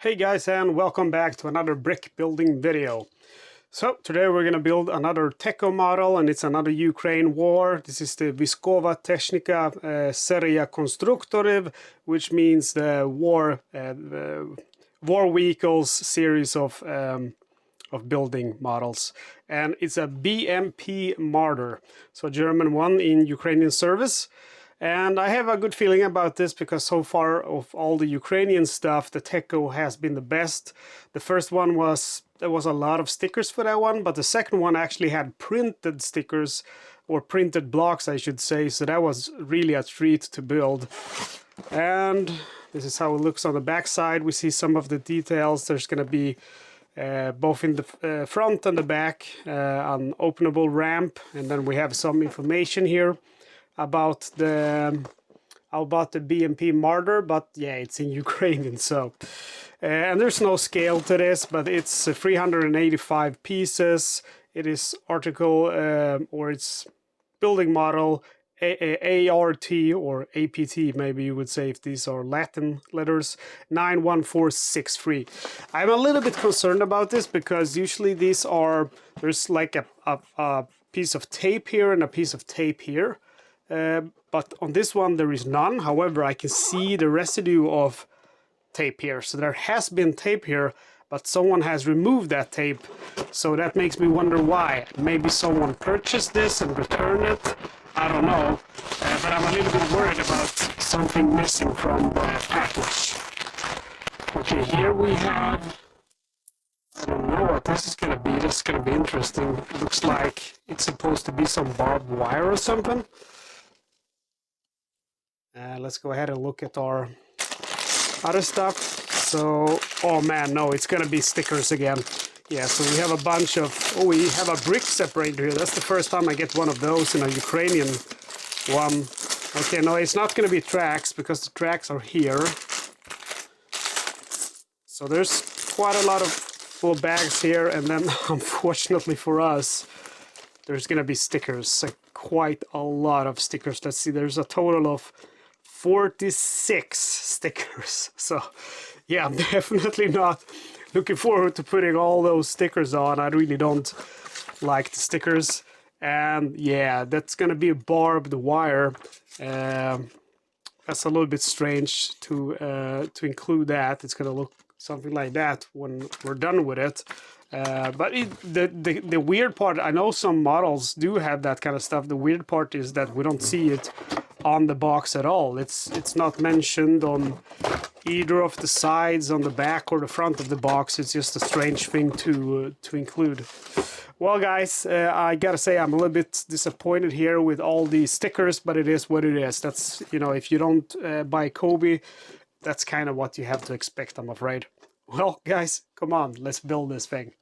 Hey guys, and welcome back to another brick building video. So today we're gonna build another Teko model, and it's another Ukraine war. This is the Viskova Technika Seria Konstruktorów, which means the war vehicles series of building models, and it's a BMP Marder, so German one in Ukrainian service. And I have a good feeling about this because so far of all the Ukrainian stuff, the Teko has been the best. The first one there was a lot of stickers for that one, but the second one actually had printed stickers, or printed blocks I should say, so that was really a treat to build. And this is how it looks on the back side. We see some of the details. There's going to be both in the front and the back an openable ramp, and then we have some information here about the BMP Marder, but yeah, it's in Ukrainian, so and there's no scale to this, but it's 385 pieces. It is article or it's building model ART or APT, maybe you would say if these are Latin letters, 91463. I'm a little bit concerned about this because usually these are, there's like a piece of tape here and a piece of tape here. But on this one there is none. However, I can see the residue of tape here, so there has been tape here, but someone has removed that tape, so that makes me wonder why. Maybe someone purchased this and returned it, I don't know, but I'm a little bit worried about something missing from the package. Okay, here we have, I don't know what this is gonna be. This is gonna be interesting. It looks like it's supposed to be some barbed wire or something. Let's go ahead and look at our other stuff. So, oh man, no, it's gonna be stickers again. Yeah, so we have a bunch of, oh, we have a brick separator here. That's the first time I get one of those in a Ukrainian one. Okay, no, it's not gonna be tracks because the tracks are here. So there's quite a lot of full bags here, and then unfortunately for us, there's gonna be stickers, quite a lot of stickers. Let's see, there's a total of 46 stickers. So yeah, I'm definitely not looking forward to putting all those stickers on. I really don't like the stickers. And yeah, that's gonna be a barbed wire. That's a little bit strange to include that. It's gonna look something like that when we're done with it. But the weird part, I know some models do have that kind of stuff. The weird part is that we don't see it on the box at all. It's not mentioned on either of the sides, on the back or the front of the box. It's just a strange thing to include. Well guys, I gotta say I'm a little bit disappointed here with all these stickers, but it is what it is. That's, you know, if you don't buy Kobe, that's kind of what you have to expect, I'm afraid. Well guys, come on, let's build this thing.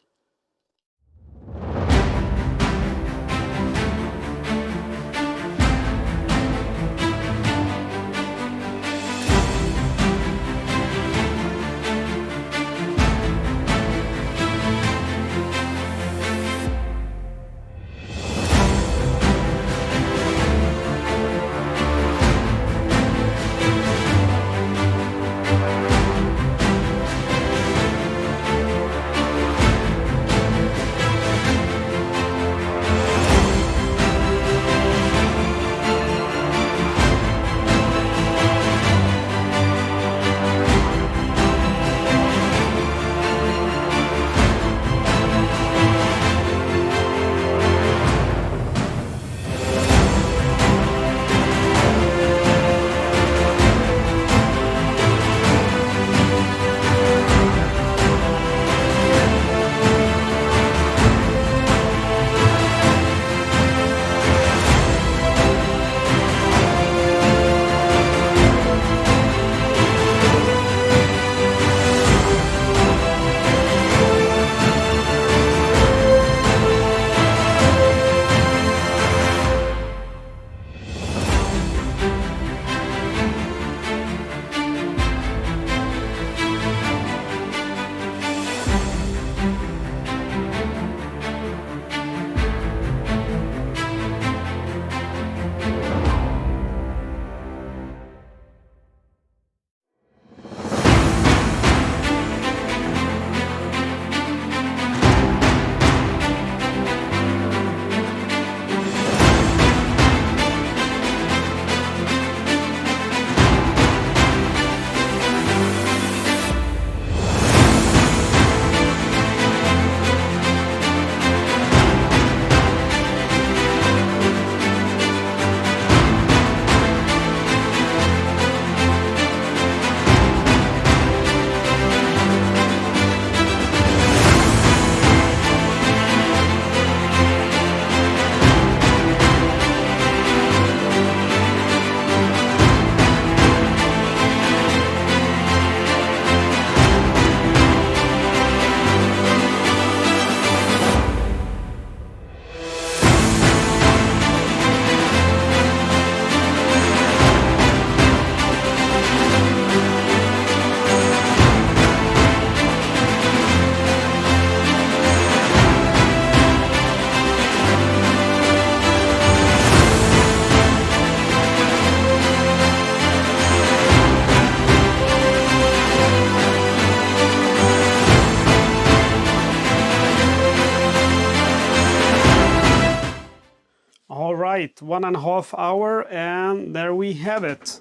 right, 1.5 hours, and there we have it.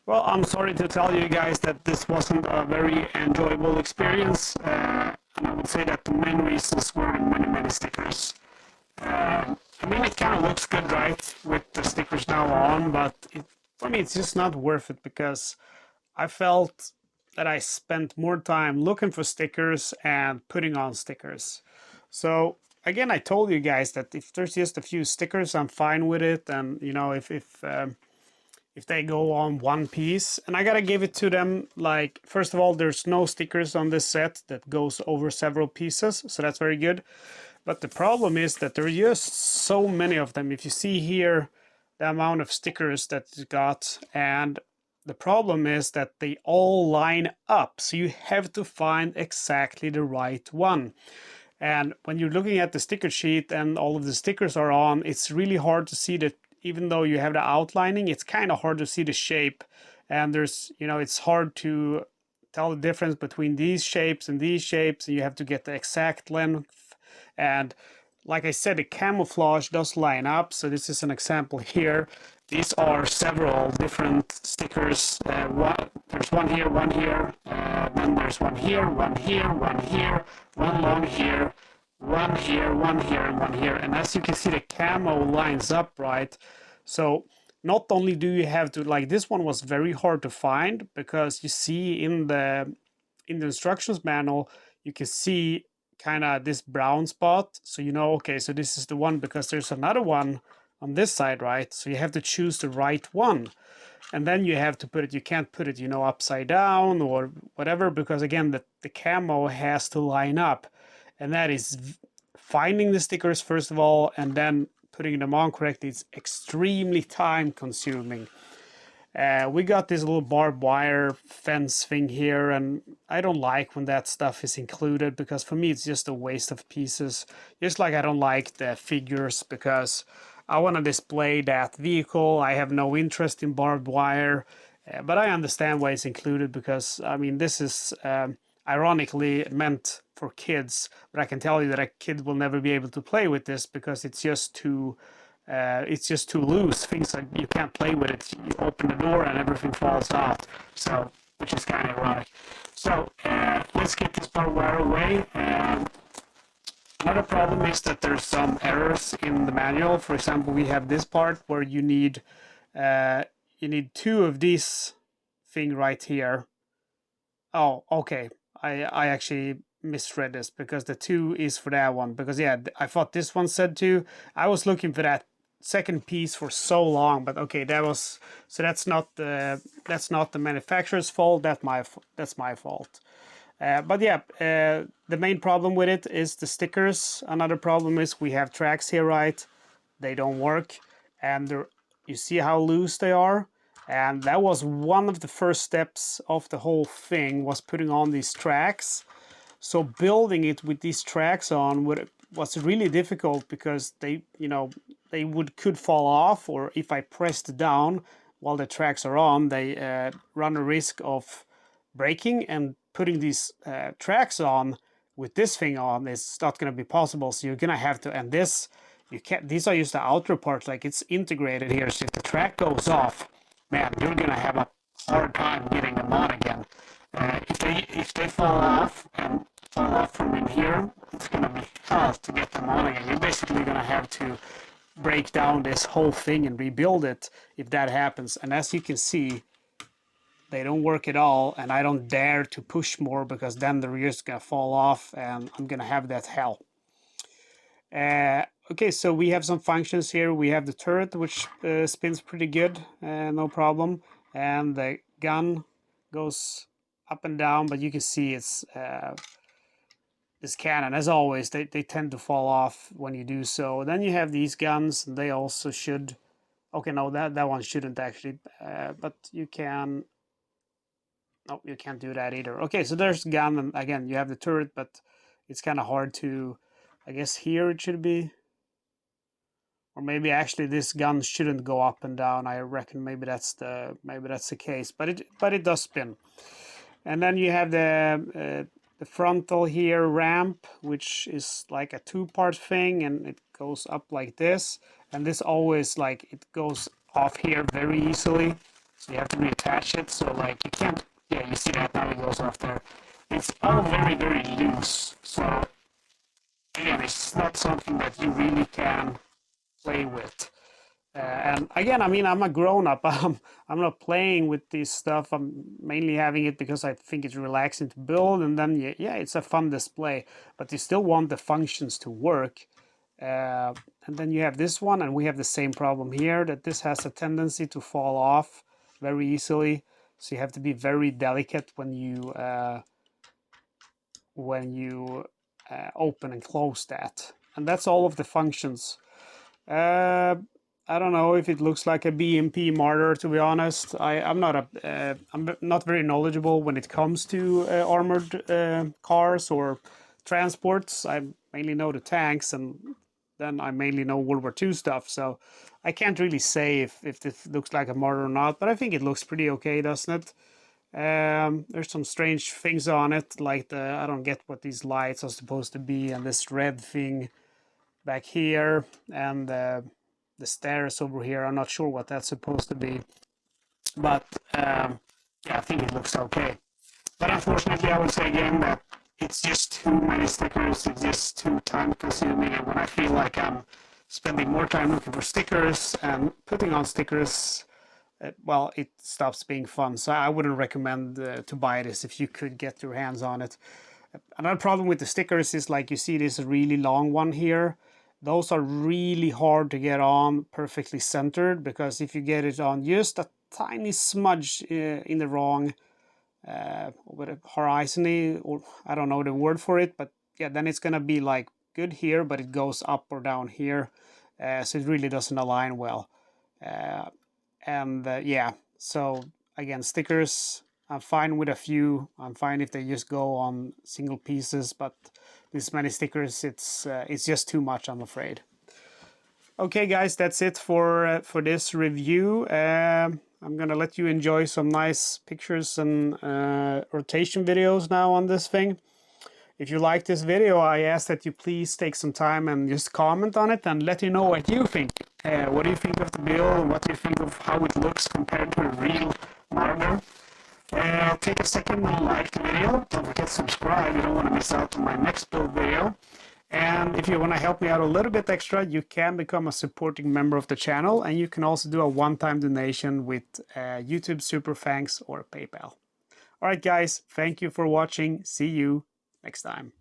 Well, I'm sorry to tell you guys that this wasn't a very enjoyable experience, and I would say that the main reasons were many stickers. I mean, it kind of looks good, right, with the stickers now on, but for me it's just not worth it, because I felt that I spent more time looking for stickers and putting on stickers. So again, I told you guys that if there's just a few stickers, I'm fine with it, and you know, if they go on one piece, and I gotta give it to them, like, first of all, there's no stickers on this set that goes over several pieces, so that's very good. But the problem is that there are just so many of them. If you see here the amount of stickers that it got, and the problem is that they all line up, so you have to find exactly the right one. And when you're looking at the sticker sheet and all of the stickers are on, it's really hard to see that. Even though you have the outlining, it's kind of hard to see the shape, and there's, you know, it's hard to tell the difference between these shapes and these shapes, and you have to get the exact length. And like I said, the camouflage does line up, so this is an example here. These are several different stickers. There's one here, then there's one here, one here, one here, one long here, one here, one here, and one here. And as you can see, the camo lines up, right? So not only do you have to, like, this one was very hard to find, because you see in the instructions manual, you can see kind of this brown spot, so you know, okay, so this is the one, because there's another one on this side, right? So you have to choose the right one, and then you have to put it, you can't put it, you know, upside down or whatever, because again, the camo has to line up, and that is finding the stickers first of all, and then putting them on correctly. It's extremely time consuming. We got this little barbed wire fence thing here, and I don't like when that stuff is included, because for me it's just a waste of pieces. Just like I don't like the figures, because I want to display that vehicle. I have no interest in barbed wire, but I understand why it's included, because I mean, this is ironically meant for kids, but I can tell you that a kid will never be able to play with this, because it's just too loose. Things like, you can't play with it. You open the door and everything falls out. So, which is kind of ironic. So let's get this part wire away. Another problem is that there's some errors in the manual. For example, we have this part where you need two of these thing right here. Oh, okay. I actually misread this, because the 2 is for that one. Because yeah, I thought this one said 2. I was looking for that second piece for so long, but okay, that's not the manufacturer's fault. That's my fault. But yeah, the main problem with it is the stickers. Another problem is we have tracks here, right? They don't work, and you see how loose they are. And that was one of the first steps of the whole thing, was putting on these tracks. So building it with these tracks on was really difficult, because they could fall off, or if I pressed down while the tracks are on, they run a risk of breaking, and putting these tracks on with this thing on is not going to be possible. So you're going to have to, and this, you can't, these are just the outer parts, like it's integrated here. So if the track goes off, man, you're going to have a hard time getting them on again. If they fall off and fall off from in here, it's going to be hell to get them on again. You're basically going to have to break down this whole thing and rebuild it if that happens. And as you can see, they don't work at all, and I don't dare to push more, because then the rear is going to fall off and I'm going to have that hell. Okay, so we have some functions here. We have the turret, which spins pretty good, no problem. And the gun goes up and down, but you can see it's this cannon. As always, they tend to fall off when you do so. Then you have these guns, and they also should... Okay, no, that one shouldn't actually, but you can... No, you can't do that either. Okay, so there's gun, and again, you have the turret, but it's kind of hard to... I guess here it should be... Or maybe actually this gun shouldn't go up and down. I reckon maybe that's the case, but it does spin. And then you have the frontal here ramp, which is like a 2-part thing, and it goes up like this. and this always, like, it goes off here very easily, so you have to reattach it. So like you can't, yeah, you see that now it goes off there. It's all very, very loose. So again, it's not something that you really can play with. And again, I mean, I'm a grown-up. I'm not playing with this stuff. I'm mainly having it because I think it's relaxing to build, and then yeah, it's a fun display. But you still want the functions to work. And then you have this one, and we have the same problem here, that this has a tendency to fall off very easily. So you have to be very delicate when you open and close that. And that's all of the functions. I don't know if it looks like a BMP Marder, to be honest. I'm not very knowledgeable when it comes to armored cars or transports. I mainly know the tanks, and then I mainly know World War II stuff. So I can't really say if this looks like a Marder or not, but I think it looks pretty okay, doesn't it? There's some strange things on it, like I don't get what these lights are supposed to be, and this red thing back here, and the stairs over here. I'm not sure what that's supposed to be, but yeah, I think it looks okay. But unfortunately, I would say again that it's just too many stickers. It's just too time consuming, and when I feel like I'm spending more time looking for stickers and putting on stickers, well, it stops being fun. So I wouldn't recommend to buy this if you could get your hands on it. Another problem with the stickers is, like, you see this really long one here. Those are really hard to get on perfectly centered, because if you get it on just a tiny smudge in the wrong horizontally, or I don't know the word for it, but yeah, then it's gonna be like good here, but it goes up or down here, so it really doesn't align well. Yeah, so again, stickers, I'm fine with a few. I'm fine if they just go on single pieces, but this many stickers, it's just too much, I'm afraid. Okay, guys, that's it for this review. I'm gonna let you enjoy some nice pictures and rotation videos now on this thing. If you like this video, I ask that you please take some time and just comment on it and let me know what you think. What do you think of the build? What do you think of how it looks compared to a real Marder? Take a second and like the video. Don't forget to subscribe. You don't want to miss out on my next build video. And if you want to help me out a little bit extra, you can become a supporting member of the channel, and you can also do a one-time donation with YouTube Super Thanks or PayPal. Alright guys, thank you for watching. See you next time.